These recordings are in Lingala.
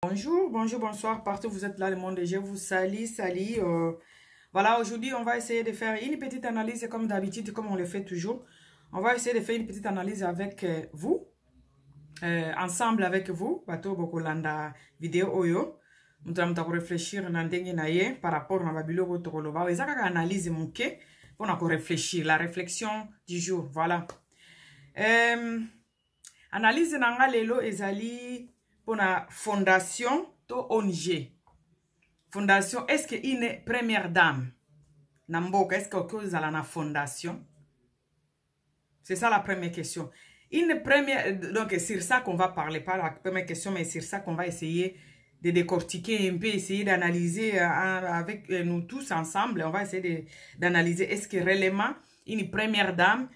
Bonjour, bonjour, bonsoir, partout où vous êtes là, le monde, je vous salue, salut. Voilà, aujourd'hui, on va essayer de faire une petite analyse, comme d'habitude, comme on le fait toujours. On va essayer de faire une petite analyse avec vous, ensemble avec vous, bateau bokolanda vidéo oyo. Nous allons réfléchir par rapport à Babylon Tokoloba. Et ça, analyse mouké pour réfléchir, la réflexion du jour, voilà. Analyse nanga lelo ezali pour la fondation to ONG. Fondation, est-ce qu'une première dame Namboka, est-ce que vous avez une fondation? C'est ça la première question. Une première, donc c'est sur ça qu'on va parler, pas la première question, mais c'est sur ça qu'on va essayer de décortiquer un peu, essayer d'analyser avec nous tous ensemble. On va essayer d'analyser est-ce que réellement une première dame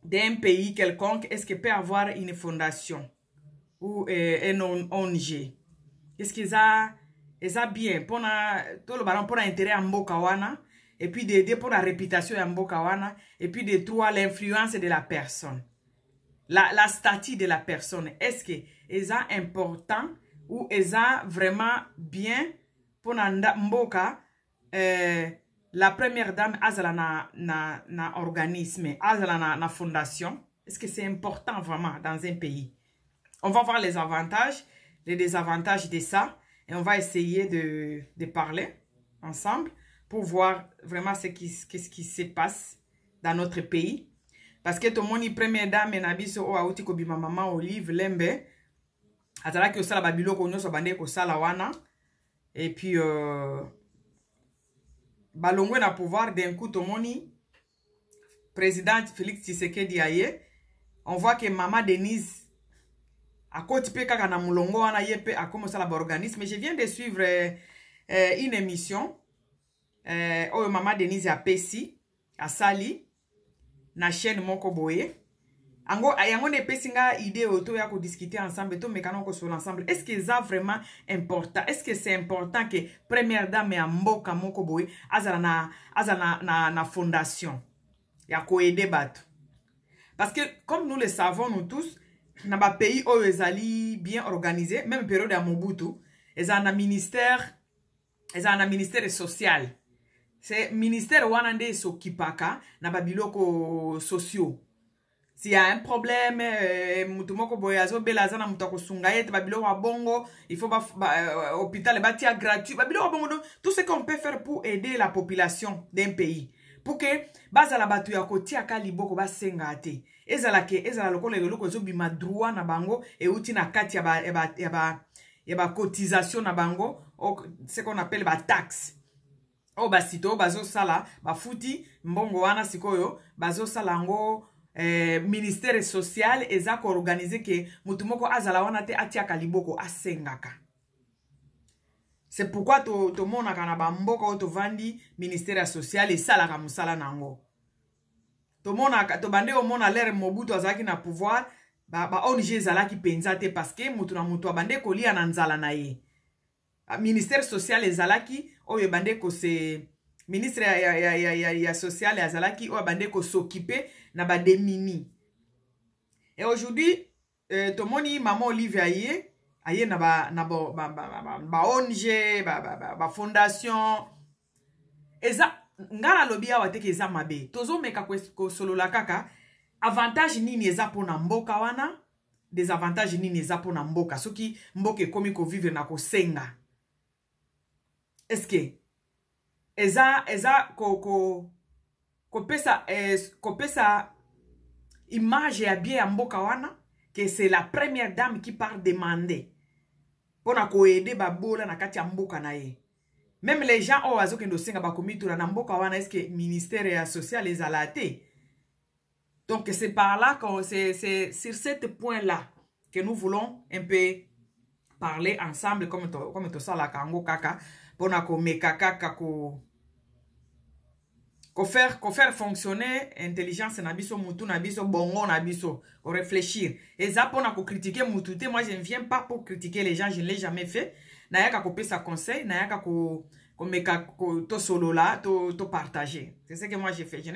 d'un pays quelconque, est-ce qu'elle peut avoir une fondation ou un ONG? Est-ce qu'ils ont bien pour tout le ballon pour l'intérêt en Bokawana et puis d'aider pour la réputation en Bokawana et puis de trouver l'influence de la personne, la statut de la personne. Est-ce que ils ont important ou ils ont vraiment bien pour Mboka la première dame azala na organisme, azala na fondation? Est-ce que c'est important vraiment dans un pays? On va voir les avantages, les désavantages de ça. Et on va essayer de parler ensemble pour voir vraiment qu'est-ce qui se passe dans notre pays. Parce que tout le monde, première dame, nabiso o auti ko bima maman Olive Lembe. Atala ki osala babilo ko nyoso bande ko sala wana. Et puis balongwe na pouvoir d'un coup tout le monde, président Félix Tshisekedi aye. On voit que maman Denise à côté pe kaka na mulongo wana yepe a commencé la organisme. Je viens de suivre une émission oh maman Denise a pesi a sali na chaîne moko boye ango ayango ne pesinga idée auto ya ko discuter ensemble to mekano ko sur ensemble. Est-ce que ça vraiment important? Est-ce que c'est important que première dame ya mboka moko boye azala na fondation ya ko aider bato? Parce que comme nous le savons nous tous, dans les pays où ils sont bien organisés, même période à Mobutu, ils ont un ministère social. C'est ministère wanande s'occupaka na babiloko sociaux. S'il y a un problème, mutumoko boyazo belazana mutako sungaye babiloko bongo, il faut hôpital bâti gratuit, babiloko bongo, tout ce qu'on peut faire pour aider la population d'un pays. Pour que bazala batu ya kotia kaliboko basengate. Ezala lokolo eloko ezobima droit na bango et uti na kati ya ba cotisation na bango, ce qu'on appelle ba taxe. O basito bazo sala ba futi mbongo wana sikoyo bazo sala ngo ministère social ezako organiser que mutumoko azala wana te atia kaliboko asengaka. C'est pourquoi to mona kana ba mboka o to vandi ministère social et sala ka musala nango. To bande o mona l'air Mobutu azaki na pouvoir ba ONG zalaki penza te parce que mutu na mutu bande ko lia na nzala na ye. Ministère social ezalaki oyo bande ko se ministre ya social ezalaki oyo bande ko s'occuper na ba demini. Et aujourd'hui to moni maman Olivia aye na ba ONG ba fondation eza ngala lobi awa teke eza mabe tozo meka ko solo la kaka avantage nini eza pona mboka wana désavantage nini eza pona mboka soki mboka ekomi ko vivre na ko senga. Est-ce que eza ko pesa image ya bien ya mboka wana que c'est la première dame qui part demander pona ko aider babola na kati ya mboka na ye. Même les gens au azo kendo senga bakomitura na mboka wana est-ce que ministère social les a laté? Donc c'est par là que c'est sur ce point là que nous voulons un peu parler ensemble comme to sala kango kaka pona ko mekaka ko faire fonctionner intelligence na biso mutu na biso bongo na biso ko réfléchir et ça pona ko critiquer mutu te. Moi je ne viens pas pour critiquer les gens, je ne l'ai jamais fait. Nayaka ko pesa conseil, nayaka ko to solo là, to partager. C'est ce que moi j'ai fait. Je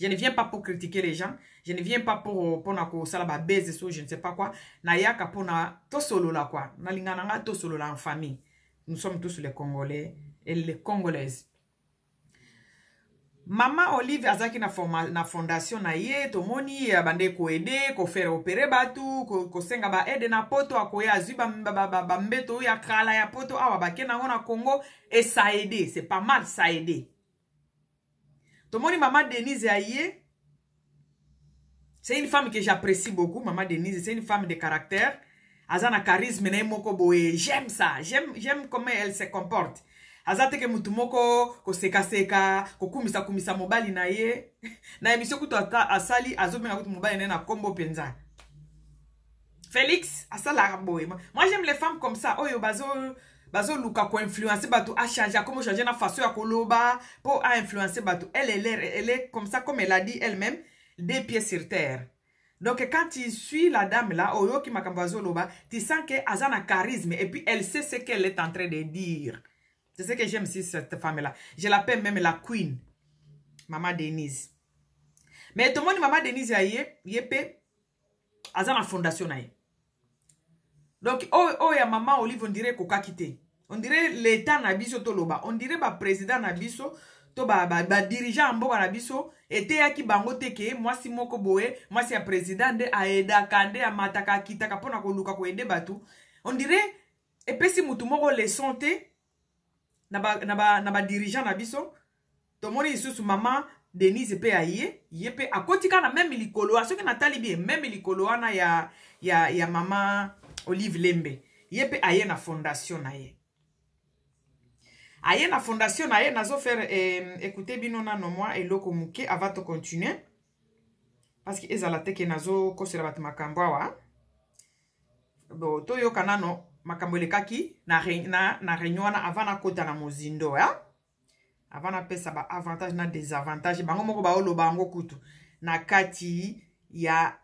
ne viens pas pour critiquer les gens. Je ne viens pas pour na ko sala ba base so je ne sais pas quoi. Na yaka pour na to solo là quoi. Na lingana nga to solo là en famille. Nous sommes tous les Congolais et les Congolaises. Maman Olive azaki na fondation na ye to moni bande ko aider ko faire opérer batu ko senga ba aide na poto akoya azuba ba mbeto ya kala ya poto awa ba kena ngona Congo et ça a aidé, c'est pas mal, ça a aidé. To moni maman Denise aye, c'est une femme que j'apprécie beaucoup, maman Denise, c'est une femme de caractère, azana charisme na moko boye, j'aime ça, j'aime comment elle se comporte. Azate ke mutu moko ko seka ko kumisa mobali na ye na emission kuto asali azobenga kutu mobali na kombo penza. Félix asala boy. Moi j'aime les femmes comme ça. Oyo bazo luka ko influencer batu a changer comment changer na façon ya koloba pour a influencer batu. Elle est comme ça comme elle a dit elle-même, des pieds sur terre. Donc quand tu suis la dame là, oyo ki makambazo loba, tu sens que azana charisme et puis elle sait ce qu'elle est en train de dire. C'est ce que j'aime si cette femme-là. Je l'appelle même la queen. Maman Denise. Mais tout le monde, Maman Denise, yépe, aza la fondation. Donc, oh, ya Maman Olive, on dirait koka kite. On dirait l'État nabiso toloba. On dirait ba président nabiso, to ba dirigeant mboka nabiso, ete ya ki bango teke, moi si moko boe, moi si ya président de aeda kande, a mataka kita, kapona ko luka ko ede batu. On dirait, epe si mutu moko le santé, naba dirigeant na biso to moni isusu maman Denise pe aye yepe akotika na même likolo asoki na talibi même likolo wana ya maman Olive Lembe yepe aye na fondation na ye nazo faire écouter bino na no moi eloko muke avant de continuer parce que ezala teke nazo kosela bat makambo wa bo to yo kanano makambo lekaki na réunion wana avant na kota na mozindo ya avant na pesa ba avantage na désavantage bango moko ba olo bango kutu na kati ya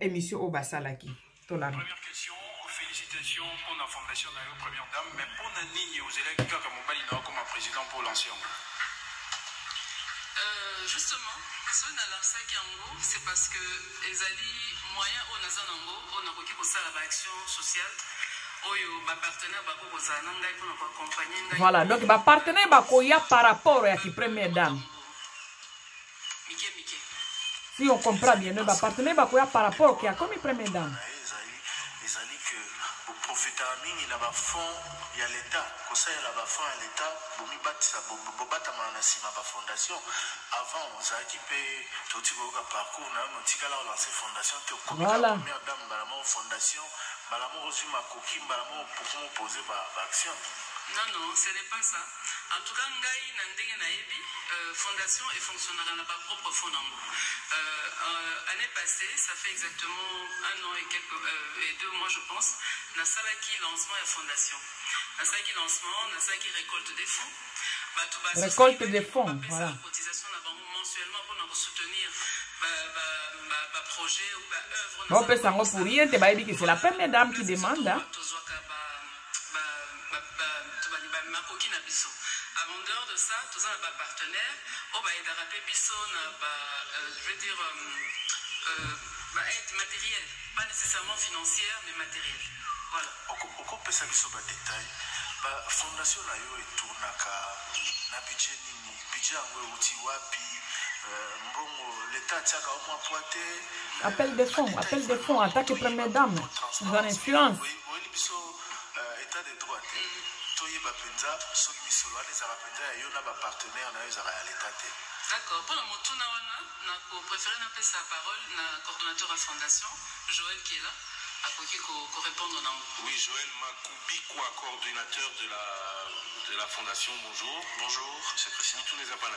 émission au basalaki to la première question, félicitations pour la fondation de la première dame mais pour na nini aux élèves kaka mobali na comme président pour l'ancien justement ce na lancaki yango c'est parce que ezali moyen au nazanango on a koki ko sala ba action sociale. Voilà, donc ma partenaire bakoya par rapport à qui première dame. Si on comprend bien, ma partenaire bakoya par rapport à comme première dame. Profiter mingi na ba fond ya l'état ko ça ya ba fond ya l'état bomi batisa bobata mana sima ba fondation avant ça qui peut tout ka parcours na motikala lancer fondation te ko voilà première dame balamo fondation balamo ozima koki balamo pour poser ba action. Non, ce n'est pas ça. En tout cas, ngai na ndenge na yebi fondation et fonctionnera na ba propre fond nango. Année passée, ça fait exactement 1 an et 2 mois je pense, na salaki lancement et fondation. Na salaki lancement, na salaki récolte des fonds. Récolte des fonds, voilà. Cotisation na bango mensuellement pour soutenir ba projet ou ba œuvre. On peut s'en pour rien, te ba que c'est la première dame qui demande. En dehors de ça, tous les partenaires, je veux dire, aide matérielle, pas nécessairement financière, mais matérielle. Voilà. On peut s'amuser sur détail. La fondation a eu tourné na budget nini, budget en outil wapi, mbongo l'État tchaka au moins poité. Appel des fonds, attaque première dame, dans l'influence. État de droit. D'accord. Pour le Motuna, on préfère appeler sa parole na coordonnateur à fondation, Joël qui est là, à répondre. Oui, Joël Makubikwa, coordonnateur de la fondation. Bonjour. Bonjour, c'est précis. Tous les appels.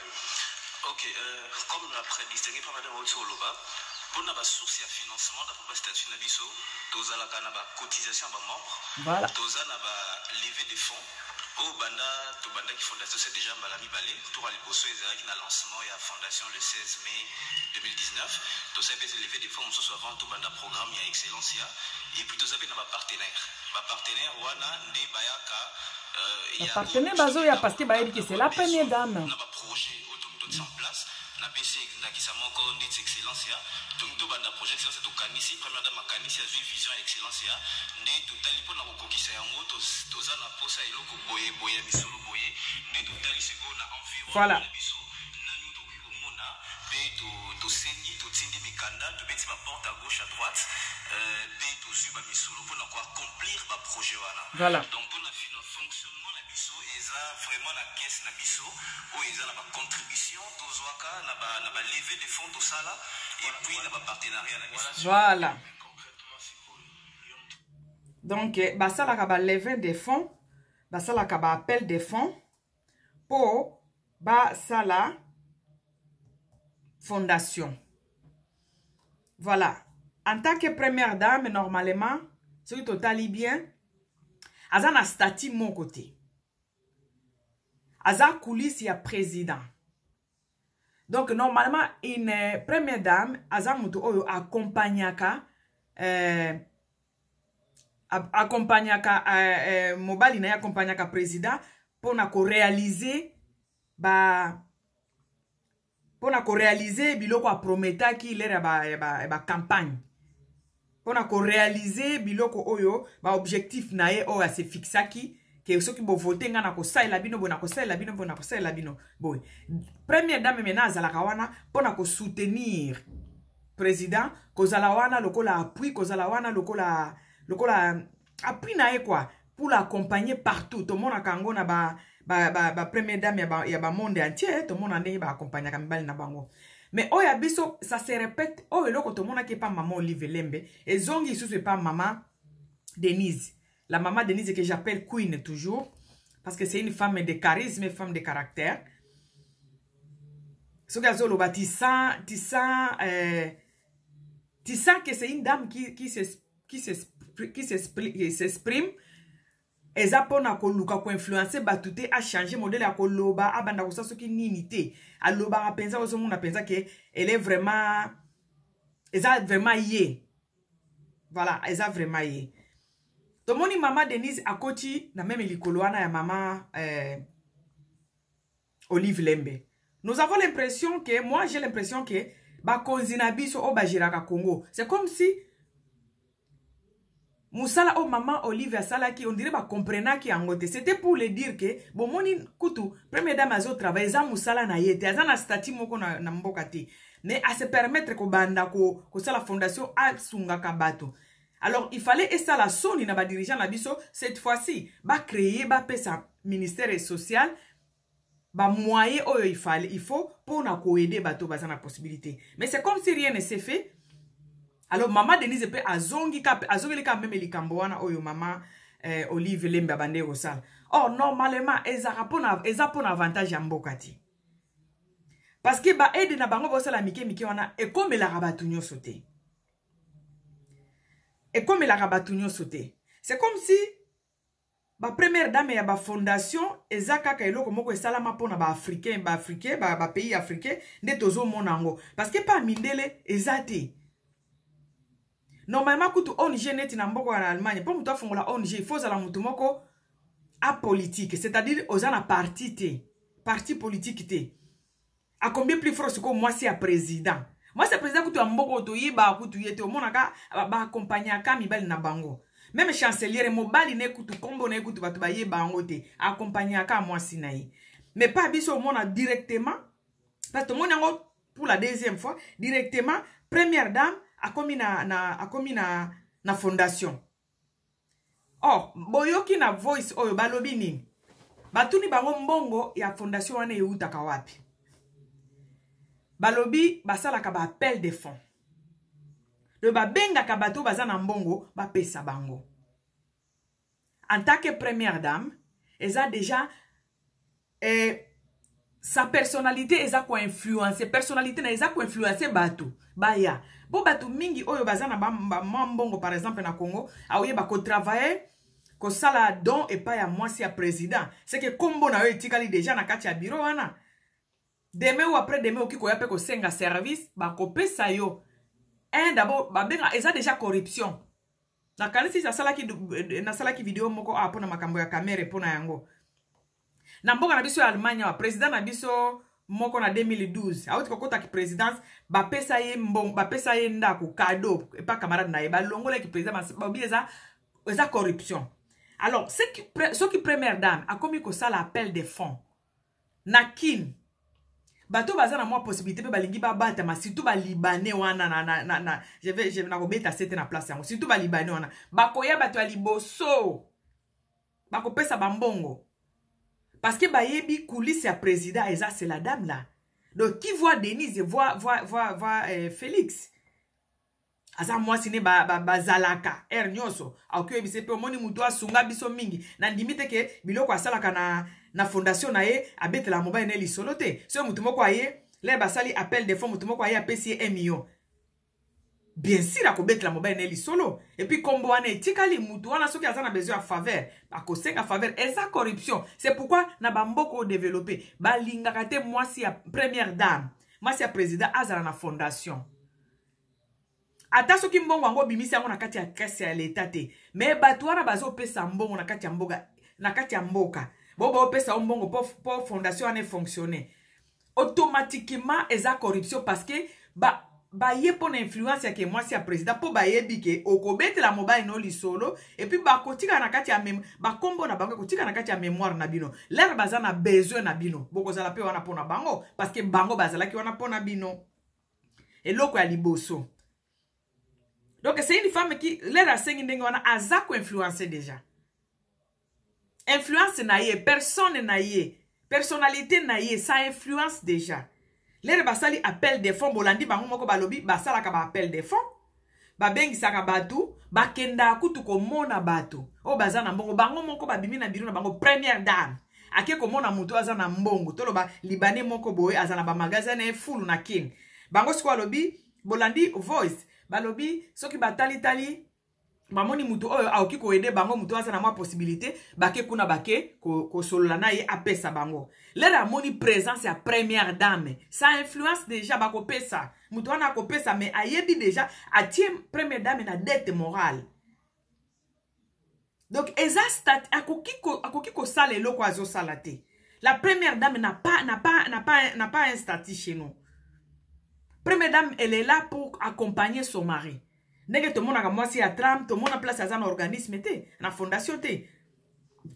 Ok, comme après distingué par Madame Otoloba, pour la source de financement de la statut Nabiso, tous la cotisation de membres, tous la levée des fonds. Au banda to banda qui fondation c'est déjà Mbalami Balé tout à l'époque qui na lancement et la fondation le 16 mai 2019 to ça peut lever des fonds soit avant tout banda programme ya excellence ya et puis tout ça peut na ba partenaire wana ndé bayaka ya partenaire bazo ya parce que bayebi que c'est la première dame na ba projet auto en place na BC ndakisama ko ndé excellence ya donc tout banda projet excellence to kanisi première dame kanisi a vision excellence ya ndé totali pona ko kokisa yango to za na posa eloko boye misolo boye ndé totali seko na environ voilà biso nanu to ko mona pe to sengi to tindi mikanda to beti ba porte à gauche à droite pe to suba misolo pona ko accomplir ba projet wana voilà donc pona fonctionnement na biso eza vraiment la caisse na biso o eza na ba contribution to zwaka na ba lever des fonds to sala et puis na ba partenariat na biso voilà donc basalaka ba lever des fonds basalaka ba appel des fonds pour basala fondation voilà en tant que première dame normalement ce qui totali bien aza na statut mon côté aza coulisse ya président donc normalement une première dame aza mutu oyo accompagnaka mobali na ye accompagnaka président pona ko réaliser biloko aprometaki lere ba campagne pona ko réaliser biloko oyo ba objectif na ye oyo ase fixaki ke soki bo voter nga na ko salela bino bona ko salela bino bona ko salela bino boy première dame mena azalaka wana pona ko soutenir président ko zala wana lokola appui ko zala wana lokola appui na ye quoi pour l'accompagner partout tout le monde a kango na ba première dame ya ba monde entier tout le monde ande ba accompagner ka mibali na bango mais oya biso ça se répète oh eloko tout le monde qui pas maman Olive Lembe et zongi sous pas maman Denise la maman Denise que j'appelle Queen toujours parce que c'est une femme de charisme une femme de caractère ce que lo tu sens que c'est une dame qui s'exprime eza pona ko luka ko influencer batute a changer modèle ya ko loba abanda ko sasoki nini te aloba a pensa oso muna pensa que elle est vraiment eza vraiment yé voilà eza vraiment yé to moni maman Denise akoti na même likolo wana ya maman Olive Lembe nous avons l'impression que moi j'ai l'impression que ba konzina biso o bajiraka Congo c'est comme si Moussala oh maman Olive Sala qui on dirait ba comprena qui angote c'était pour le dire que bon moni kutu première dame azo travailler za Moussala na yete azana statut moko na mboka te mais à se permettre ko banda ko sala fondation a sunga kabato alors il fallait et ça la soni na ba dirigeant na biso cette fois-ci ba créer ba pesa ministère social ba moyen oyo il faut pour na ko aider bato bazana possibilité mais c'est comme si rien ne s'est fait. Alors maman Denise pe azongi ka même likambo wana oyo maman Olive Lembe bande osala. Or normalement eza pona avantage ya mboka ti. Parce que ba aide na bango bosala mike wana e comme la rabatunyo sauté. C'est comme si ba première dame ya ba fondation eza kaka eloko moko esalama pona ba africain ba pays africain nde tozo monango parce que pas mindele ezate. Normalement, quand on ONG na mboko en Allemagne, pour muto fongola ONG, il faut zala mutu moko apolitique, c'est-à-dire aux ana parti politique te. A combien plus fort que moi c'est un président. Moi c'est président kutu mboko to yiba kutu yete o monaka ba accompagner aka mibali na bango. Même chancelier mobali ne kutu kombo ne kutu batu ba yeba bango te accompagner aka moi sinayi. Mais pas biso mona directement parce que mon yango pour la deuxième fois directement première dame a commis na fondation. Oh, boyoki na voice oyo balobi nini? Batuni bango mbongo ya fondation wane eutaka wapi? Balobi basalaka ba appel de fonds. Le babenga ka bato bazana mbongo ba pesa bango. En tant que première dame, elle a déjà sa personnalité eza ko influencer personnalité na eza ko influencer bato baya bo bato mingi oyo bazana ba mbongo par exemple na Congo aoye ba ko travailler kosala don epai ya mwasi ya président c'est que kombo na yo etikali déjà na kati ya bureau wana demain ou après demain oki koya pe kosenga service bakopesa yo d'abord babenga eza déjà corruption na kanisi nasalaki video moko apona makambo ya kamera pona yango na mboka na biso ya Allemagne wa président na biso moko na 2012 auti kokota ki présidence bapesa ye ndako cadeau epa camarade na ye balongola ki président babi eza corruption. Alors ce qui première dame a commis ko ça l'appel des fonds na kin bato baza na moi possibilité pe balingi babata ma surtout ba libanais wana na je vais na kobeta c'était na place yango surtout ba libanais wana bakoya bato ya liboso bakopesa bambongo parce que bayebi coulisse ya président eza c'est la dame là. Donc qui voit Denise voit Félix aza mwasi ne bazalaka nyonso akoyo bise pe omoni mutu asunga biso mingi na ndimite ke biloko asalaka na fondation na ye abetela mobile ne lisolo te so mutu moko aye le basali appel de fonds mutu moko aye apesi 1 million bien sûr akobetela mobile ne lisolo et puis kombo wana etikali mutu wana soki aza na besoin ya faveur akosenga faveur eza corruption. C'est pourquoi na bamboko développer balingaka te mwasi ya première dame mwasi ya président azala na fondation ata soki mbongo yango bimisi yango na kati ya kese ya leta te me bato wana bazopesa mbongo na kati ya mboka bopesa mbongo po fondation ane fonctionner automatiquement eza corruption parce que baye pona influence ya ke mwasi ya président po bayebi ke okobetela mobile no lisolo et puis bakotika na kati ya bakombo na bango kotika na kati ya mémoire na bino l'air baza na besoin na bino bokozala pe wana pona bango parce que bango bazalaki wana pona bino eloko ya liboso. Donc c'est une femme qui l'air a sengi ndenge wana azako influencer déjà influence na ye personne na ye personnalité na ye ça influence déjà. L'air basali appel des fonds bolandi bango moko balobi basala ka ba appel des fonds babengi saka batu bakenda kutu ko mona batu o bazana mbongo bango moko babimi na biro na bango première dame ake ko mona mutu azana mbongo toloba libanais moko boye azana ba magasin full na kin bango siko lobi bolandi voice balobi soki batali mamoni mutu oyo aoki ko aider bango mutu azana mwa possibilité bake kuna bake ko solola na ye apesa bango lera moni présence ya première dame ça influence déjà bako pesa mutu wana ko pesa mais ayebi déjà atie première dame na dette morale. Donc ezastat akoki ko sala eloko azo salate la première dame n'a pas un statut chez nous. Première dame elle est là pour accompagner son mari. Nege to mona ka mwasi ya Trump, to mona place aza na organisme te, na fondation te.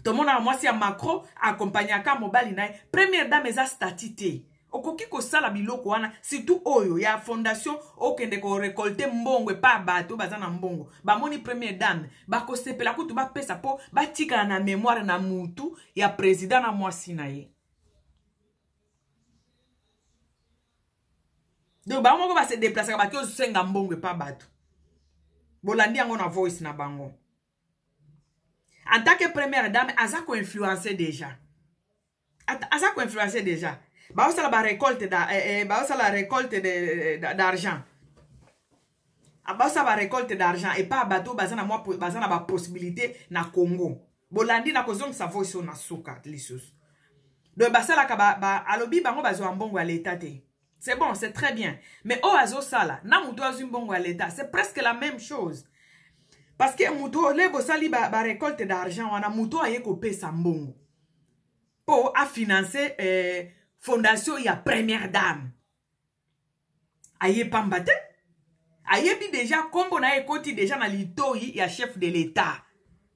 To mona ka mwasi ya Macron accompagner ka mobali na première dame eza statut te. Okoki ko sala biloko wana surtout oyo ya fondation okende ko récolter mbongo pa bato bazana mbongo. Ba moni première dame ba ko sepela kutu ba pesa po ba tika na mémoire na mutu ya président na mwasi na ye. Donc ba moko ba se déplacer ba ko senga mbongo pa bato. Bolandi yango na voice na bango. En tant que première dame, azako influencer déjà. Azako influencer déjà. Ba osala ba récolte d'argent. Ba osala ba récolte d'argent et pas bateau bazana ba possibilité na Congo. Bolandi na kozong sa voice na suka lisus. Donc basala ka ba alobi bango bazo mbongo à l'état te. C'est bon, c'est très bien. Mais au azo sala, na muto azumbongo à l'état, c'est presque la même chose. Parce que muto lebo sali ba récolte d'argent, wana muto aye ko pesa mbongo. Pour a financer fondation ya première dame. Aye pambate. Aye bi déjà kombo na ekoti déjà na litoi ya chef de l'état.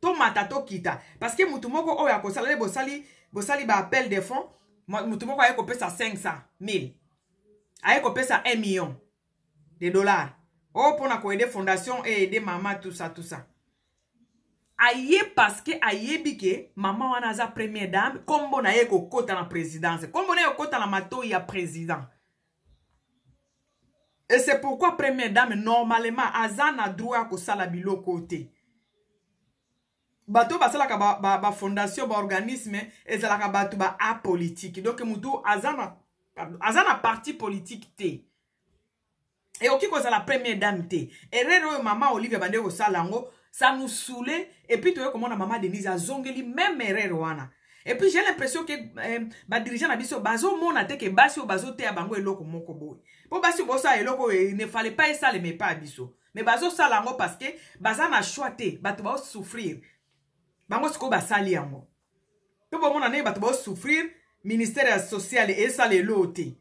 To matato kita. Parce que muto moko o ya ko sala lebo sali ba appel de fonds, muto moko aye ko pesa 500,000. Aye ko pesa 1 million de dollars. Oh, pour na ko aider fondation et aider maman, tout ça. Aye parce que aye bike, maman wana za première dame, kombo na ye ko kota na présidence. Kombo na ye kota na mato ya président. Et c'est pourquoi première dame, normalement, azana droit ko sala biloko te. Bato basala ka ba fondation, ba organisme, ezala ka bato ba apolitique. Donc mutu azana parti politique te. Et oki ko la première dame te. Erero maman Olivia bande ko salango Ça nous saoulait. Et puis, tu vois comment maman Denise a zongeli même erreur wana. Et puis, j'ai l'impression que ba dirigeant na biso bazo mona te que basi o bazo te abango eloko moko boy. Pour basi o bosa eloko il ne fallait pas ça le mais pas biso. Mais bazo salango parce que baza na choix te, bato ba souffrir. Bango siko ba sali yango. To bo mona ne bato ba souffrir, ministère social et ça le loté.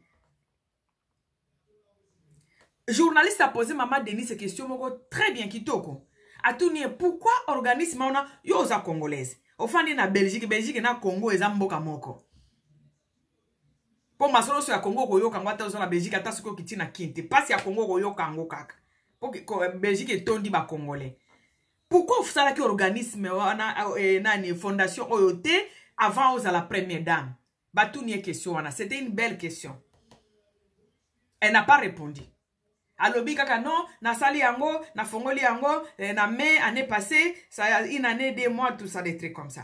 Journaliste a posé maman Denise cette question moko très bien kitoko. A tout nier pourquoi organisme ona yo za congolaise. Ofandi na Belgique na Congo eza mboka moko. Po masolo so ya Congo ko yoka ngwata zo na Belgique ata siko kiti na kinte. Pasi ya Congo ko yoka ngo kaka. Po Belgique etondi ba congolais. Pourquoi vous savez que organisme wana nani fondation oyote avant aux à la première dame? Ba tout nier question wana, c'était une belle question. Elle n'a pas répondu. Alobi kaka non, na sali yango, na fongoli yango, na mai année passée, ça une année, 2 mois, tout ça, des trucs comme ça.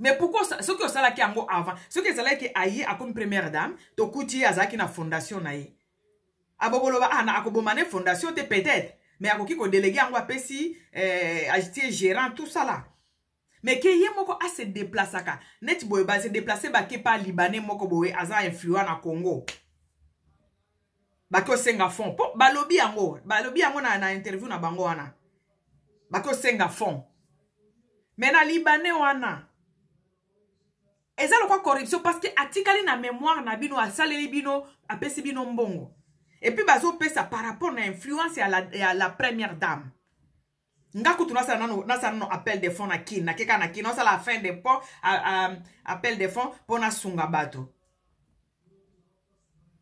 Mais pourquoi ça, ce que ça là qui yango avant, ce que ça là qui aïe a comme première dame, to kuti azaki na fondation na ye. Aboboloba ana akobomane fondation te peut-être, mais akoki ko délégué yango apesi agité gérant tout ça là. Mais que yé moko a se déplacer ka, net boy ba se déplacer ba ke pa libanais moko boy aza influent na Congo. Bako senga fond. Po balobi yango na interview na bango wana. Bako senga fond. Mais na libanais wana. Eza lokwa corruption parce que atikali na mémoire na bino asaleli bino apesi bino mbongo. Et puis bazo pesa par rapport na influence à la première dame. Ngaku tuna sa nano appel de fonds na kin na keka na kin on sa la fin de pont appel de fonds pour na sunga bato.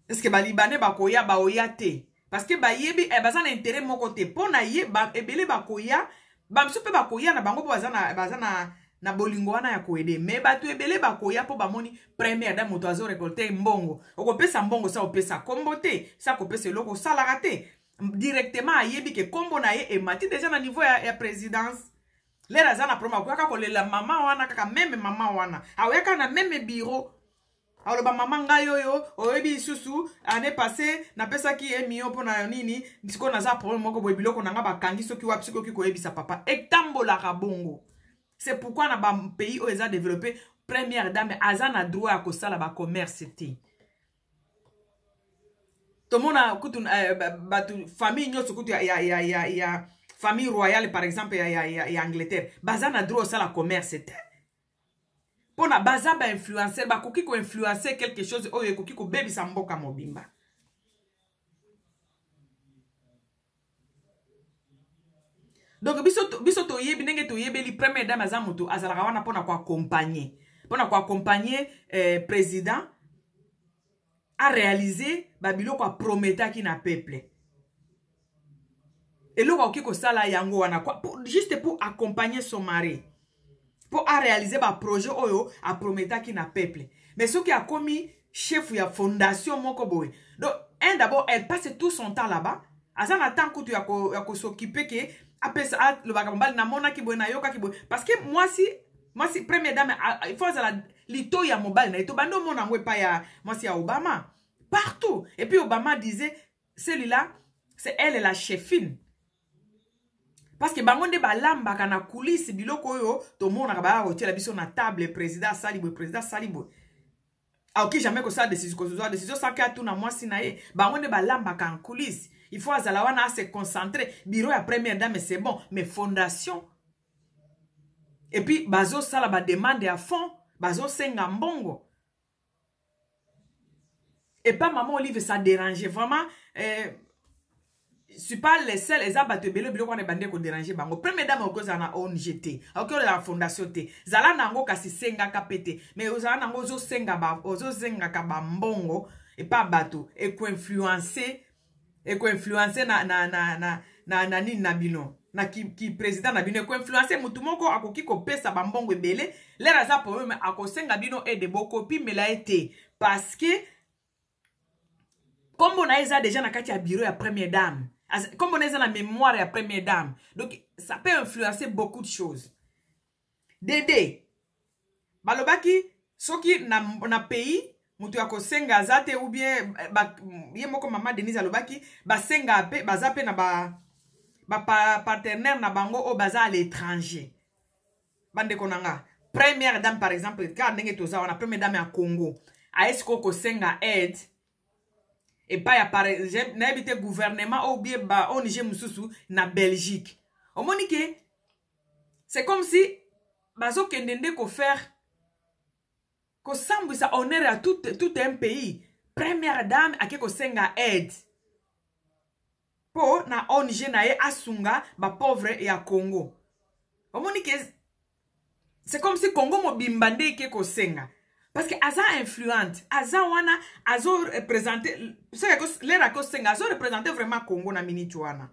Est-ce que ba libanais ba koya ba oyate parce que ba yebi e bazana intérêt mon côté pour na ye ba ebele ba koya ba msupe ba koya na bango bazana na bolingo wana ya koede mais ba tu ebele ba koya po ba moni première dame moto azo récolter mbongo okopesa mbongo sa opesa kombo te sa kopesa loko sala raté directement ayebi ke kombo na ye e mati déjà na niveau ya présidence les razana proma kwa ka kolela mama wana kaka même mama wana aweka na même bureau. Alors ba maman nga yoyo oyebi susu année passée na pesa ki emio pona nini ndiko na za problème moko boy biloko nanga bakangi soki wapi soki koyebi sa papa etambola ka bongo. C'est pourquoi na ba pays o eza développé première dame azana droit à kosala ba commerce ti. To mona kutu batu famille nyoso kutu ya famille royale par exemple ya Angleterre bazana droit à la commerce ti. Pour na baza ba influencer ba koki ko influencer quelque chose oyo koki ko baby sa mboka mobimba. Donc biso to yebi ndenge to yebeli première dame za moto azala wana pona ko accompagner. Pona ko accompagner président a réaliser ba biloko a promettre ki na peuple. Et lo koki ko sala yango wana juste pour accompagner son mari. Pour réaliser ba projet oyo a promettre qui na peuple. Mais ce qui a commis chef ya fondation moko boy. Donc d'abord elle passe tout son temps là-bas. Azan attend que tu ya ko s'occuper que après ça le bagambal na mona ki boy na yoka ki boy parce que moi si première dame il faut ça lito ya mobile na to bando mona ngwe pa ya moi si ya Obama partout. Et puis Obama disait celui-là c'est elle la chefine. Parce que bangonde ba lamba kana coulisse biloko yo to mona ba hotel biso na table président Salibo a ok jamais que ça décision ça ka tout na moi sinae bangonde ba lamba kan coulisse il faut azala wana se concentrer bureau ya première dame c'est bon mais fondation et puis bazo sala ba demande à fond bazo senga mbongo et pas maman Olive ça dérangeait vraiment je suis pas les seuls les abattu belo bilo ko ne bande ko déranger bango première dame ko za na ONG ok la fondation te zala nango kasi senga kapete mais ozala nango zo senga ka ba mbongo et pas bateau et ko influencer na nini na bino na ki président na bino ko influencer mutu moko akoki ko pesa ba mbongo ebele lera za problème akosenga bino et de bokopi mais la été parce que comme on a déjà na kati ya bureau ya première dame. Comme on est dans la mémoire de la première dame. Donc, ça peut influencer beaucoup de choses. Dédé. Balobaki, soki na pays, mutu yako senga zate ou bien, yé moko mama Denise alobaki, ba senga ape, ba zape na ba partenaire na bango o baza à l'étranger. Bande konanga. Première dame par exemple, car ndenge toza wana première dame ya Congo. A esko ko senga aide. Et pas ya par exemple na habité gouvernement ou bien ba ONG mususu na Belgique. O monike c'est comme si bazo kendende ko faire ko sambu sa honneur à tout un pays. Première dame a ko senga aide. Po na ONG na ye asunga ba pauvre ya Congo. O monike c'est comme si Congo mobimbande ke ko senga. Parce que aza influente, aza wana azo représenter, c'est que l'era ko senga azo représenter vraiment Congo na minute wana.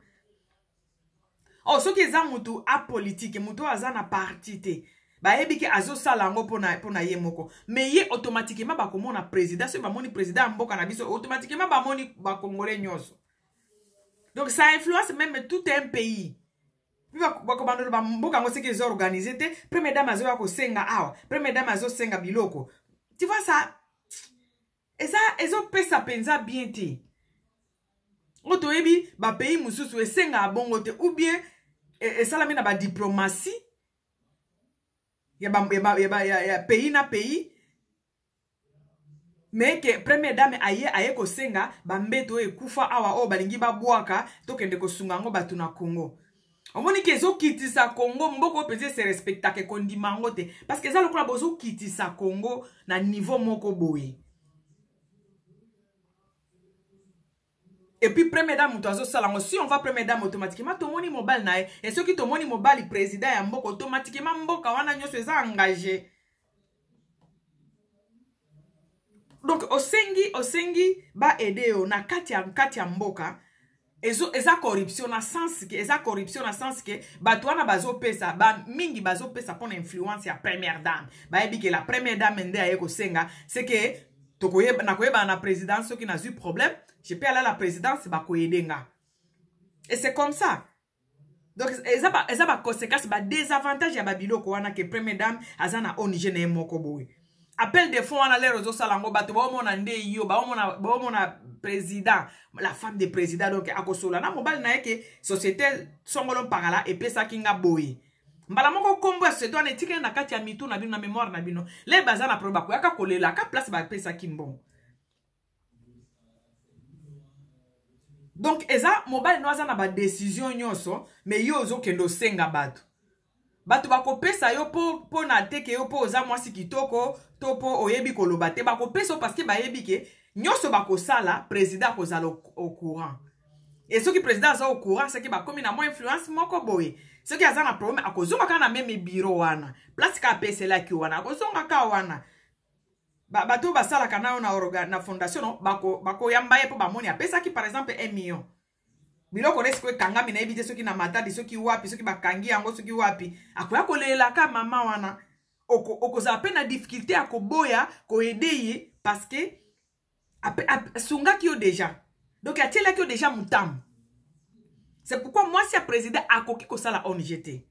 Oh, ce qui est za mutu apolitique, mutu aza na parti te. Ba ebike azo salango pona ye moko. Mais ye automatiquement ba komona président, so ba moni président mboka na biso automatiquement ba moni ba congolais nyoso. Donc ça influence même tout un pays. Mboka ngo seki zo organisé te, première dame azo ko senga awa, première dame azo senga biloko. Tu vois ça? Et ça, ezo pesa penza bien te. Oto ebi ba pays mususu e senga bongo te ou bien e salami na ba diplomatie. Ya pays na pays. Mais que première dame aye ko senga ba mbeto e kufa awa o balingi ba bwaka to kende ko sunga ngo batu na Congo. Omoni ke zo kitisa Congo mboko peze se respecta ke kondimango te parce que ça lokola bozo kitisa Congo na niveau moko boye. Et puis première dame mutoazo salango si on va première dame automatiquement to moni mobile na et ceux qui to moni mobile président ya mboko automatiquement mboka wana nyoso eza engagé. Donc osengi ba aider yo na kati ya mboka. Eza corruption na sens que batwana bazo pesa ba mingi bazo pesa pour influence ya première dame ba ebi que la première dame ndé ayeko senga c'est que tokoyeba na koyeba na présidence qui n'a eu problème je peux aller à la présidence ba koyedenga et c'est comme ça. Donc eza ba conséquence ba désavantage ya babiloko wana que première dame azana ONG na moko boy appel de fonds wana les réseaux salango bato ba omona ndé yo ba omona président, la femme de président donc akosola na mobile na yeke société songolo pagala et pesa kinga boy mbala moko kombo ya sedo na etike na kati ya mitu na bino na mémoire na bino le baza na proba ko yaka kolela ka place ba pesa kimbo. Donc eza mobile no aza na ba décision nyonso mais yo zo kendo senga bato bako pesa yo po na teke yo po oza mwasi kitoko to po oyebi koloba te bako pesa parce que ba yebi ke nyoso bako sala président ko zala au courant. Et ce qui président za au courant c'est que ba komi na mo influence moko boye. Ce qui azana problème akozonga kana même bureau wana. Place ka pesa la ki wana akozonga ka wana. Bato ba sala kana na organe na fondation no bako yamba ye po ba moni a pesa ki par exemple 1 million. Biloko nesko kangami na ebite soki na matadi soki wapi soki bakangi yango soki wapi akoya kolela ka mama wana okoza pe na difficulté akoboya ko aider parce que sunga ki yo déjà donc atela ki yo déjà mutam. C'est pourquoi moi si a président akoki ko sala ONGT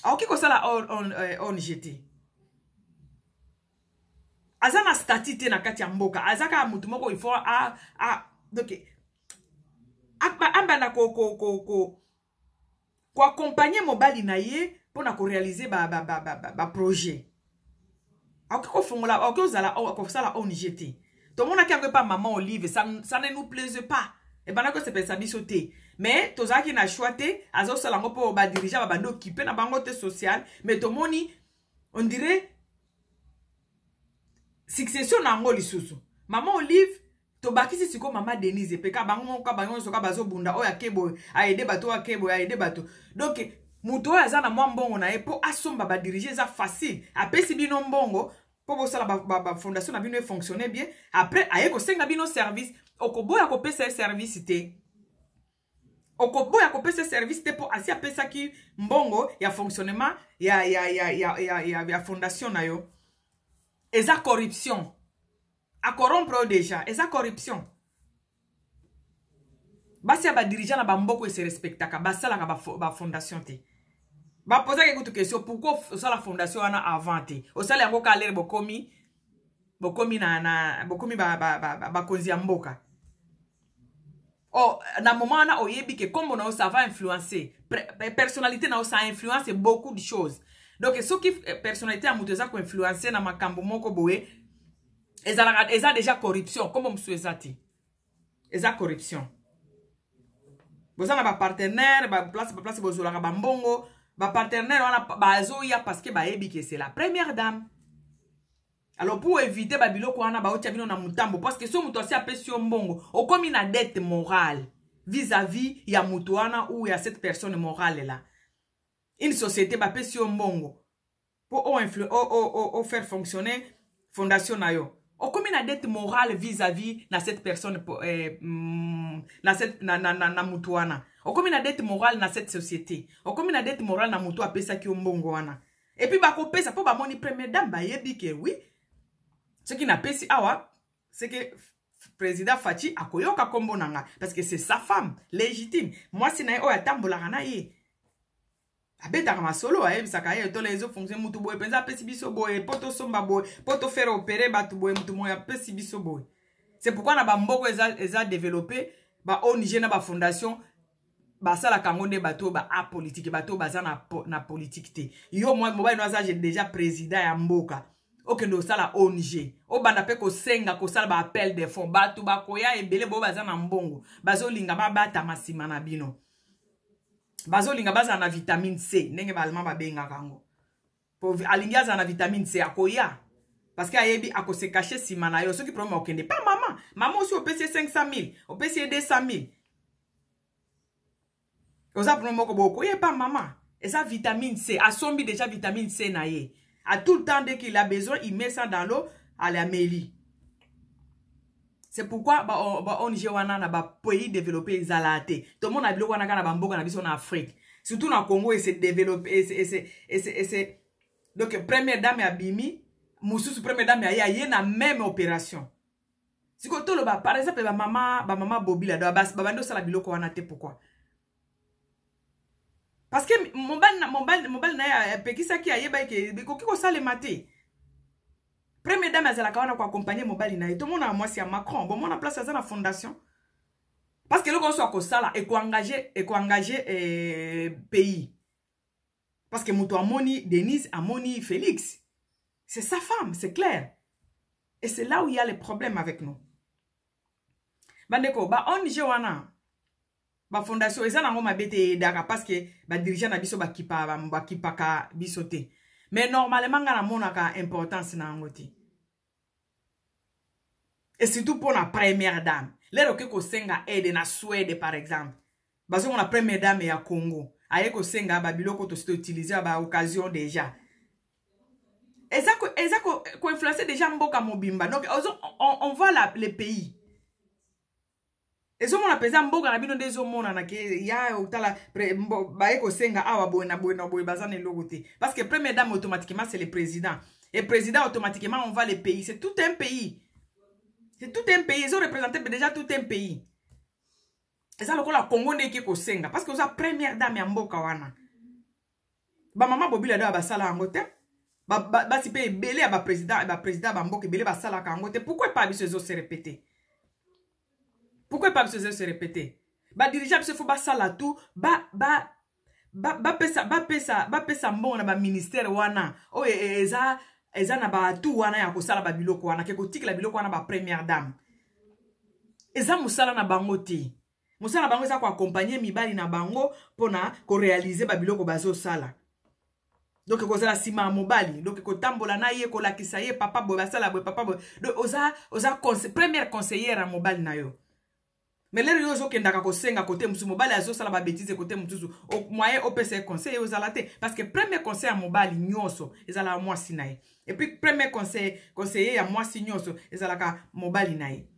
akoki ko sala ONGT azana statut na kati ya mboka azaka mutu moko il faut donc ambana ko accompagner mobali na ye pour na ko réaliser ba projet. Ako fongola ako zala ko sala ONGT. Tout le monde qui a pas maman Olive ça ne nous plaise pas. Et ben là que c'est pas ça bisoté. Mais toza ki na choité azo sala ngo po ba dirigeant ba bando occupé na bango te social mais to moni on dirait succession na ngo lisusu. Maman Olive to bakisi siko mama Denise peka bango ka bango soka bazo bunda oya kebo aide bato wa kebo aide bato. Donc muto azana mwa mbongo na epo asomba ba diriger za facile. Apesi bino mbongo po bo sala ba fondation na bino e fonctionner bien. Après ayeko senga bino service okoboya ko pesa service te. Okoboya ko pesa service te po asi apesa ki mbongo ya fonctionnement ya fondation na yo. Eza corruption. A corrompre déjà, eza corruption. Basi ya ba dirigeant na ba mboko se respectaka, ba sala ka ba fondation te. Ba poser quelque question pourquoi ça la fondation ana avanté. O sala yango ka lere bokomi ba konzi ya mboka. Oh, na moment na oyebi que comme on ça va influencer personnalité na ça influence beaucoup de choses. Donc ce qui personnalité a mutuza ko influencer na makambo moko boye eza déjà corruption comme on souhaite eza corruption. Bozana ba partenaire ba place bozola ba mbongo ba partenaire wana ba zoya parce que ba yebi que c'est la première dame. Alors pour éviter babilo ko wana ba otia bino na mutambo parce que so muto asi apesi mbongo o comme une dette morale vis-à-vis ya muto wana ou ya cette personne morale là. Une société ba pesi mbongo pour faire fonctionner fondation na yo. O comme une dette morale vis-à-vis na cette personne na cette na muto wana. O comme une dette morale na cette société. O comme une dette morale na muto apesa ki mbongo wana. Et puis ba ko pesa po ba moni première dame ba yebi que oui. Ce qui n'a pas si awa, c'est que le président Fachi a koyoka kombo nanga. Parce que c'est sa femme, légitime. Moi, si na oya tambola rana ye. Abeta kama solo, bisakaye, to les autres fonctions, mutu boy, penza pesi biso boy, poto somba boy, poto faire opérer, batu boy, mutu moya pesi biso boy. C'est pourquoi na ba mboko eza développé, ba ONG na ba fondation, ba sala kangonde bato, ba apolitique, bato, baza na politique te. Yo, moi, mobile noaza, j'ai déjà président ya mboka. Ok, no sala ONG. O banda pe ko senga ko sala ba appel de fonds. Batu ba koya ebele bo baza na mbongo. Bazo linga ba bata masima na bino. Bazo linga baza na vitamine C. Nenge ba alma ba benga kango. Po alinga za na vitamine C akoya. Parce que ayebi ako se cacher sima na yo. Ce qui problème okende pas maman. Maman aussi au PC 500 000, au PC 200 000. Oza problème ko boko ye pas maman. Et ça vitamine C, asombi déjà vitamine C na ye. À tout le temps, dès qu'il a besoin, il met ça dans l'eau à la mélie. C'est pourquoi on y a un pays développé zalaté. Tout le monde a dit qu'on a en Afrique. Surtout dans le Congo, il s'est développé. Donc, première dame a bimi, Moussous, première dame a eu la même opération. Si vous avez par exemple, maman Bobby, pourquoi? Parce que mon bal na pekisa ki ayeba ke koki ko sale maté. Première dame azala kawana ko accompagner mon bal na tout le monde a moi c'est Macron. Bon mon a place ça na fondation. Parce que le qu'on soit ko sala et ko engager pays. Parce que muto amoni Denise amoni Félix. C'est sa femme, c'est clair. Et c'est là où il y a les problèmes avec nous. Bandeko ba ONG wana ba fondation eza nango mabete daka parce que ba dirigeant na biso ba kipa ka bisote. Mais normalement nga na monaka importance na ngoti. Et surtout pour la première dame. Lero ke ko senga aide na Suède par exemple. Bazo la première dame ya Congo. Aye ko senga ba biloko to se utiliser ba occasion déjà. Et ça ko influencer déjà mboka mobimba. Donc on voit les pays. Et so mona pesa mboka na bino ndezo mona na ke ya utala ba eko senga awa boy bazane logote parce que première dame automatiquement c'est le président et président automatiquement on va les pays, c'est tout un pays. C'est tout un pays, ils ont représenté déjà tout un pays. Et ça le Congo ndeki ko senga parce que ça première dame ya mboka wana. Ba maman Bobila da ba sala ngote. Ba si pe belé ba président ba mboka belé ba sala ka ngote. Pourquoi pas biso se répéter? Pourquoi pas se répéter? Ba dirigeant il faut ba sala tout ba pesa mbongo na ba ministère wana. O eza na ba tout wana ya ko sala ba biloko wana ke ko tikla biloko wana ba première dame. Eza musala na bango te. Musala bango eza ko accompagner mibali na bango pona ko réaliser ba biloko bazo sala. Donc ko zala sima mobali, donc ko tambola na ye ko lakisa ye papa boy basala boy papa boy. Donc oza première conseillère à mobali na yo. Mais les gens qui ont senga côté musu mobile azo sala ba bêtise côté musu au moyen OPC conseil aux alate parce que premier conseil à mobile nyonso ezala moi sinae et puis premier conseiller à moi sinyoso ezala ka mobile nae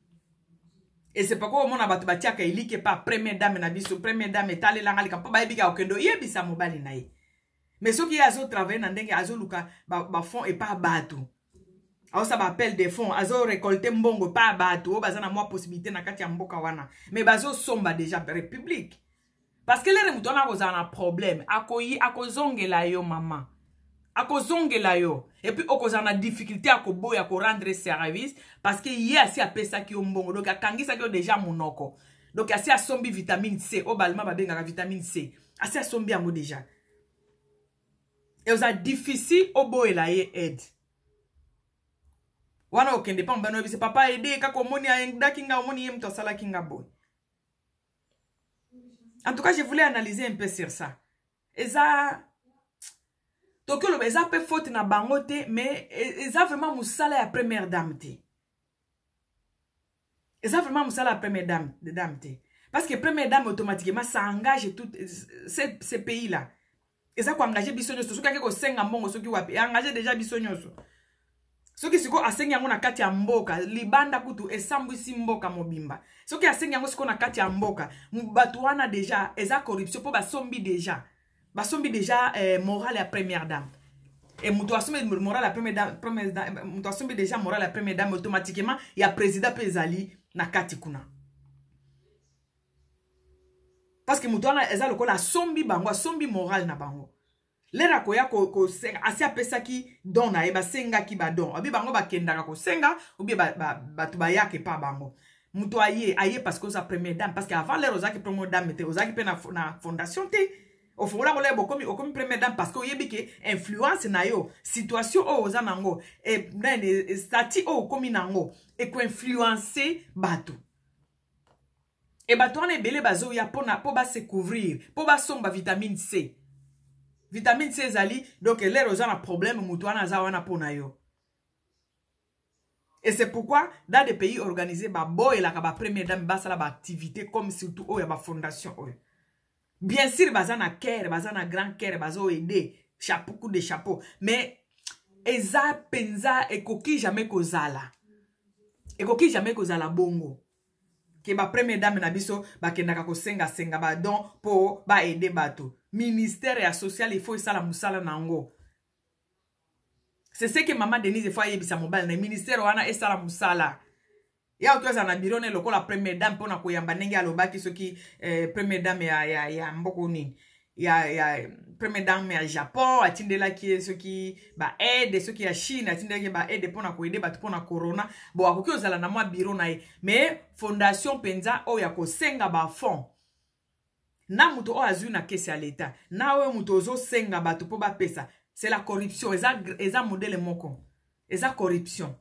et c'est pourquoi mon abatu batia ka ilike pas première dame na biso première dame etale la ngali ka pa ba ebika okendo yebisa mobile nae mais ceux qui azo travailler na ndenge azo luka ba fond et pas batu. Alors ça m'appelle des fonds, azo récolter mbongo pas bateau, bazana moi possibilité na kati ya mboka wana. Mais bazo somba déjà république. Parce que les remutona kozana problème, akozongela yo maman. Akozongela yo. Et puis okozana difficulté akoboya ko rendre service parce que yé asi apesa ki mbongo donc akangisa ki déjà monoko. Donc asi asombi vitamine C o balma babengaka vitamine C asi asombi yango déjà et oza difficile oboyela ye aide wana okende pa mbano bise papa aide kaka omoni ayendaki nga omoni ye mto asala kinga boy. En tout cas, je voulais analyser un peu sur ça. Eza Tokyo lo eza pe faute na bangote mais eza vraiment musala ya première dame te. Eza vraiment musala ya première dame te. Parce que première dame automatiquement ça engage tout ces pays là. Eza ko engager biso nyoso soki ko senga mbongo soki wapi engager déjà biso nyoso. Soki siko asengi yango na kati ya mboka libanda kutu esambwisi mboka mobimba. Soki asengi yango siko na kati ya mboka batu wana déjà eza corruption po basombi déjà. Basombi déjà morale ya première dame. Et mutu asombi morale ya première dame mutu asombi déjà morale ya première dame automatiquement ya président pezali na kati kuna. Parce que mutu wana eza lokola sombi bango asombi morale na bango. Lera koya ko senga asi apesa ki don na eba senga ki ba don obi bango bakendaka ko senga obi batu bayake pa bango muto aye parce que sa première dame parce que avant lero zaki première dame te ozaki pe na fondation te o fongola ko lebo komi première dame parce que oyebi ke influence na yo situation o ozanango e nene stati o komi nango e ko influencer batu e batu wana ebele bazo ya po ba se couvrir po ba somba vitamine C. Vitamine C zali, donc les rosans a problème, moutouana zawana pona yo. Et c'est pourquoi, dans des pays organisés, bah boy la kaba première dame basa la activité comme surtout oh ya ba fondation oh. Bien sûr, bazana care, bazana grand care, bazo aider, chapeau coup de chapeau, mais eza penza e koki jamais kozala. E koki jamais kozala bongo. Que ba première dame na biso ba kendaka ko senga ba don po ba aider bato. Ministère social il faut ça la musala nango. C'est ce que maman Denise faut yebisa mobile na ministère wana esa la musala. Ya otoza na bureau ne lokola première dame pona ko yamba ndenge alobaki soki première dame ya mboko nini. Ya première dame ya Japon atindela ki soki ba aide soki ya Chine atindela ki ba aide pona ko aider batu pona corona. Bo akoki ozala na mwa bureau na ye. Mais fondation penza o ya ko senga ba fond. Na muto o azu na kesi ya l'État. Na we muto ozo senga batu po ba pesa. C'est la corruption. Eza modèle moko. Eza corruption.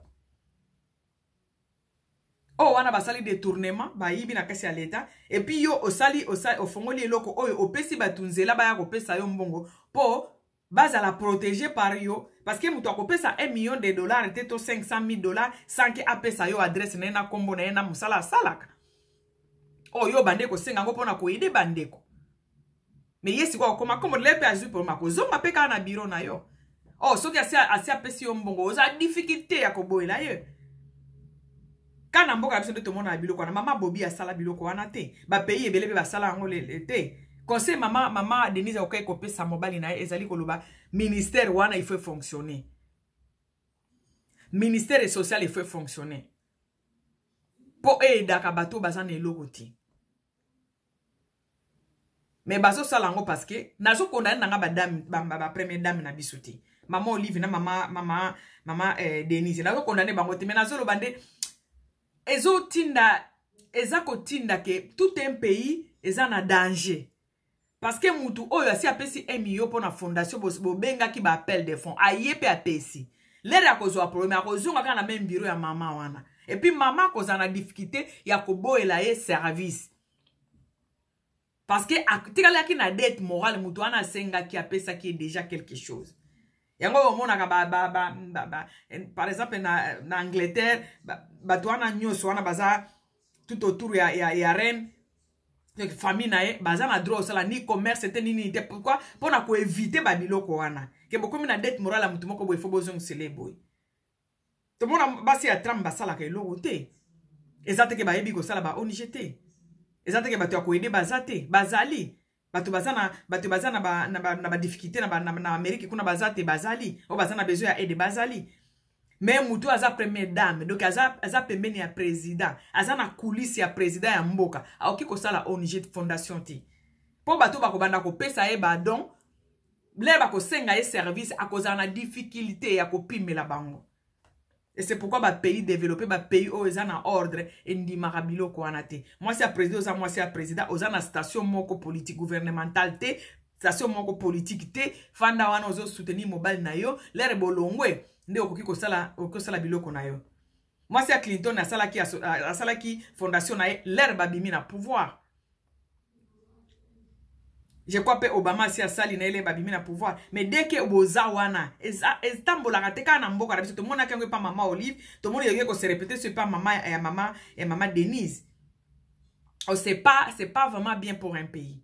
O wana basali détournement. Ba yibi na kesi ya l'État. Et puis yo osali ofongoli eloko. Oyo opesi batu nzela ba ya kopesa yo mbongo. Po baza la protéger par yo. Parce que muto akopesa $1 million teto $500,000 sans que apesa yo adresse na ena kombo na ena musala salaka. Oh yo bandeko senga ngo pona ko ide bandeko. Mais yesi kwa koma komo lepe azu pour mako zonga peka na biro na yo. Oh soki asi apesi yo mbongo oza difficulté ya ko boyela ye. Kana mboka biso to mona biloko na mama Bobi asala biloko wana te. Ba pays ebelebe basala ngo le te. Conseil mama Denise okai ko pesa mobali na ezali ko loba ministère wana il faut fonctionner. Ministère social il faut fonctionner. Po aida ka bato bazana eloko ti. Mais bazo salango parce que nazo condamné nanga ba première dame na bisoté. Maman Olive na mama Denise nazo condamné bango te mais nazo lo bande ezo tinda ezako tinda ke tout un pays eza na danger. Parce que mutu oyo asi apesi $1 million pour na fondation bo benga ki ba appel de fonds ayepe apesi. Lere akozwa problème akozonga kana même bureau ya mama wana. Et puis maman koza na difficulté ya koboyela ye service. Parce que tikala ki na dette morale mutu wana senga ki apesa ki déjà quelque chose. Yango mona ka par exemple na Angleterre batu wana nyoso wana baza tout autour ya reine famille na ye baza na droit osala ni commerce te nini te pourquoi pona ko éviter ba biloko wana ke bokomi na dette morale mutu moko boy fo bozong sele boy. To mona basi ya tram basala ka eloko te. Ezate ke ba yebi ko sala ba onijete. Ezate ke batu ya ko aider bazate bazali batu bazana na ba difficulté na Amérique kuna bazate bazali o bazana besoin ya aider bazali. Mais mutu aza première dame donc aza pembeni ya président aza na coulisse ya président ya mboka aoki ko sala ONG fondation ti. Po batu ba ko banda ko pesa e ba don le ba ko senga e service akoza na difficulté ya ko pimela bango. Et c'est pourquoi le pays développé, le pays où ils ont un ordre et ndi marabilo ko anate. Moi c'est président, moi c'est président, ils ont une station moko politique gouvernementale te, station moko politique te, fanda wana ozo soutenir mobile na yo, l'air bolongwe, nde okoki ko sala biloko na yo. Moi c'est Clinton a salaki fondation na l'air babimi na pouvoir. Je crois que Obama si a sali na ele babimi na pouvoir. Mais dès que oboza wana, estambola kateka na mboka na biso to mona kango pa mama Olive, to mona yeke ko se répéter c'est pas maman et maman Denise. Oh, c'est pas vraiment bien pour un pays.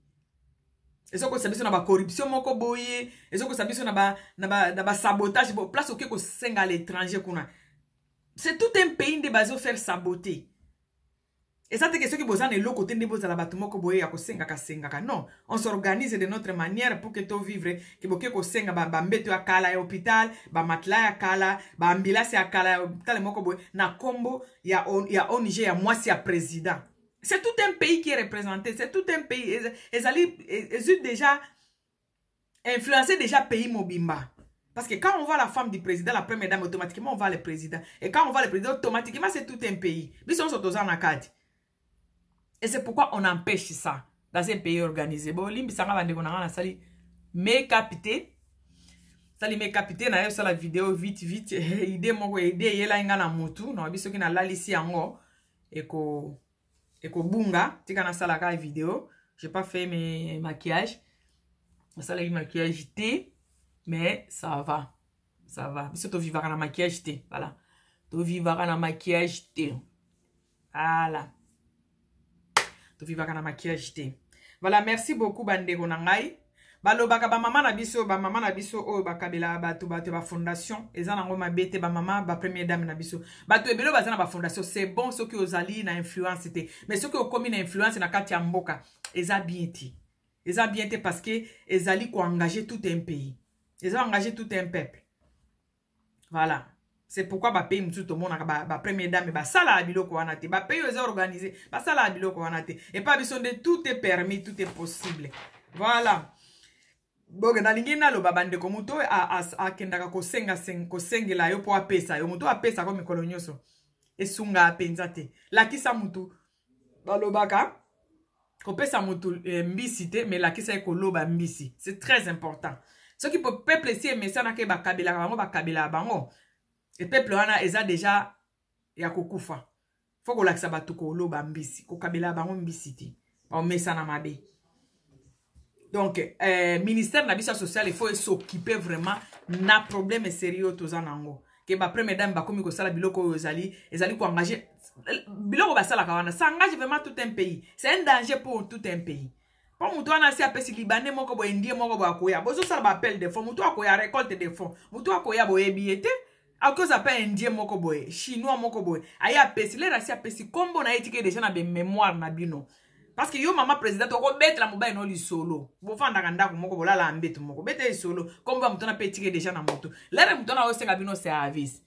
Et ça ko sabiso na ba corruption moko boye, et ça ko sabiso na ba sabotage bo place oké ko senga à l'étranger kuna. C'est tout un pays de bazo faire saboter. Et ça, c'est question qui besoin de l'autre côté de la bâtiment que boye à senga ka. Non, on s'organise de notre manière pour que tu vivre, que boke ko senga ba mbeto ya kala ya hôpital, ba matla ya kala, ba ambulance ya kala ya hôpital moko boye na combo ya ONG ya moi c'est président. C'est tout un pays qui est représenté, c'est tout un pays. Ils ont déjà influencé déjà pays mobimba. Parce que quand on voit la femme du président, la première dame, automatiquement on voit le président. Et quand on voit le président, automatiquement c'est tout un pays. Ils sont tous en accord. Et c'est pourquoi on empêche ça dans un pays organisé. Bon, limbi sanga bande konanga na sali me capité. Sali me capité na yo sala vidéo vite idée moko idée yela inga na mutu na biso ki na lalisi yango eko bunga tika na sala ka vidéo. J'ai pas fait mes maquillages. Na sala yi maquillage té mais ça va. Ça va. Biso to vivara na maquillage té. Voilà. To vivara na maquillage té. Voilà. Voilà, merci beaucoup bandeko na ngai. Balo baka ba mama na biso o bakabela batu ba fondation eza nango mabete ba mama ba première dame na biso. Batu ebelo bazana ba fondation, c'est bon ceux qui ozali na influence te. Mais ceux qui okomi na influence na kati ya mboka, eza bien ti. Eza bien te parce que ezali ko engager tout un pays. Eza engager tout un peuple. Voilà. C'est pourquoi ba pays mutu to mona ba première dame ba sala biloko wana te ba pays eza organisé ba sala biloko wana te et pas besoin de tout est permis, tout est possible. Voilà. Boga na lingina lo babande ko mutu a kendaka ko sengela yo po apesa yo mutu apesa ko mikolo nyoso esunga apenza te la kisa mutu balobaka ko pesa mutu mbisi te mais la kisa ko loba mbisi. C'est très important. Ce qui peut peuple si mais ça na ke ba kabela bango. Et peuple wana eza déjà ya kokufa. Faut ko lakisa batu ko loba mbisi, ko kabela bango mbisi ti. On met ça na mabe. Donc ministère na biso social il faut s'occuper vraiment na problème sérieux tozanango. Que ba première dame ba komi ko sala biloko ezali ko engager biloko ba sala kawana, ça engage vraiment tout un pays. C'est un danger pour tout un pays. Pour mutu wana si apesi libanais moko bo indie moko bo akoya. Bozo sala ba appel de fonds, mutu akoya récolte de fonds. Mutu akoya bo ebiete. A cause appelle indien moko boy, chinois moko boy. Aya pesi, les raci apesi combo na étiquette déjà na be mémoire na bino. Parce que yo maman président to ko bête la mobile no li solo. Bo fanda kanda ko moko bola la mbeto moko. Bête solo, combo ba mutona pe étiquette déjà na moto. Lere mutona o senga bino service.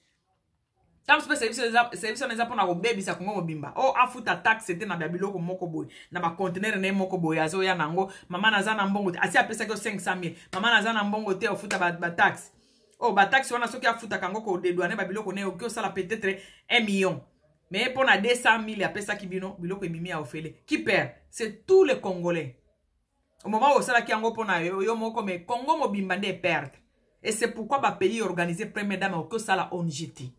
Tam spe service na zapona ko baby sa kongo bimba. O afuta tax c'était na babilo ko moko boy. Na ba conteneur na moko boy azo ya nango. Mama na za na mbongo. Asi apesa ko 500,000. Mama na za na mbongo te ofuta ba tax. Oh, bah, taxe, on a ce qui a foutu à Kango, qu'on dédouane, bah, bilo, qu'on est au cœur, ça, peut-être 1 million. Mais pour na 200,000, après ça, qui bino, bilo, qui mimi a offert. Qui perd? C'est tous les Congolais. Au moment où ça, qui en pour na yo, moko, mais Congo, mobimbande, perdre. Et c'est pourquoi, bah, pays organisé, première dame, au cœur, ça, la ONGT.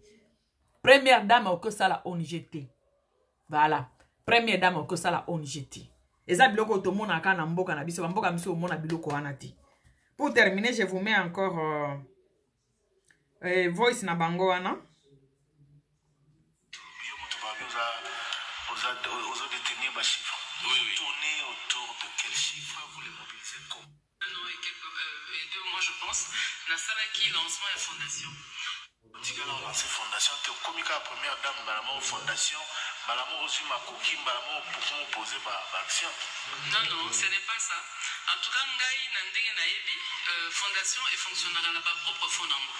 Première dame, au cœur, ça, la ONGT. Voilà. Première dame, au cœur, ça, la ONGT. Et ça, bilo, tout le monde a quand on mboka, na biso, mboka, miso, mon, bilo, ko anati. Pour terminer, je vous mets encore, voice na bango wana. Aux détenir ma chiffre. Oui. Tourner autour de quel chiffre vous les mobilisez comme? 1 an et 2 mois, je pense. Na sala qui lancement et fondation. Tika la lancé fondation. Te komika première dame balamo fondation. Balamo aussi ma coquille balamo pour poser ma action. Non, ce n'est pas ça. En tout cas, ngai na ndenge na yebi fondation et fonctionnera na ba propre fond nango.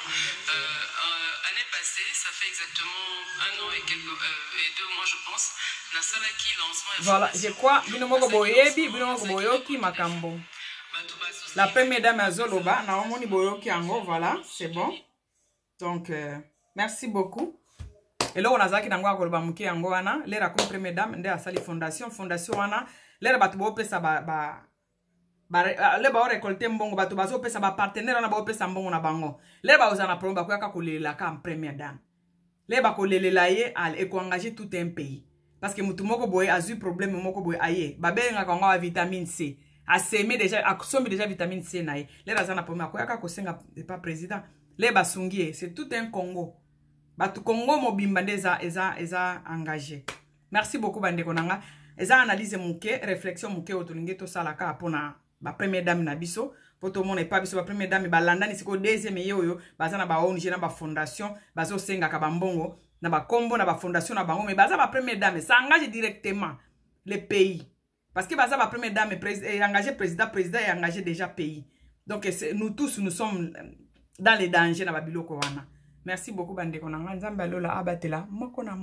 Année passée, ça fait exactement 1 an et 2 mois, je pense. Na sala qui lancement et voilà, je crois bino moko boyebi, bino moko boyoki makambo. La première dame azoloba na omoni boyoki ango, voilà, c'est bon. Donc merci beaucoup. eloko nazalaki nango akoloba moke yango wana lera comme première dame nde asali fondation wana lera bato baopesa le baorekolte mbongo bato bazopesa bapartenaire wana baopesa mbongo na bango lera baoza na problème bakoyaka kolelelaka en première dame le bakolelela ye ekoengage tout un pays parce que mutu moko boye azwi problème moko boye aye babengaka ngo vitamine C aseme déjà akusombi déjà vitamine C na ye le raza na problème akoyaka kosenga pas président le basungi c'est tout un Congo batu Congo mobimba ndeza eza engagé. Merci beaucoup bandeko nanga eza analyse muke réflexion muke otolingi to salaka pona ba première dame na biso poto mona pa biso ba première dame balandani siko deuxième yeyo bazana ba ONG na ba fondation bazo senga ka bambongo na ba kombo na ba fondation na bango mais baza ba première dame ça engage directement le pays parce que baza ba première dame engagé président et engagé déjà pays donc nous tous nous sommes dans les dangers na ba biloko wana. Merci beaucoup bandeko nanga nzambe alola abatela moko na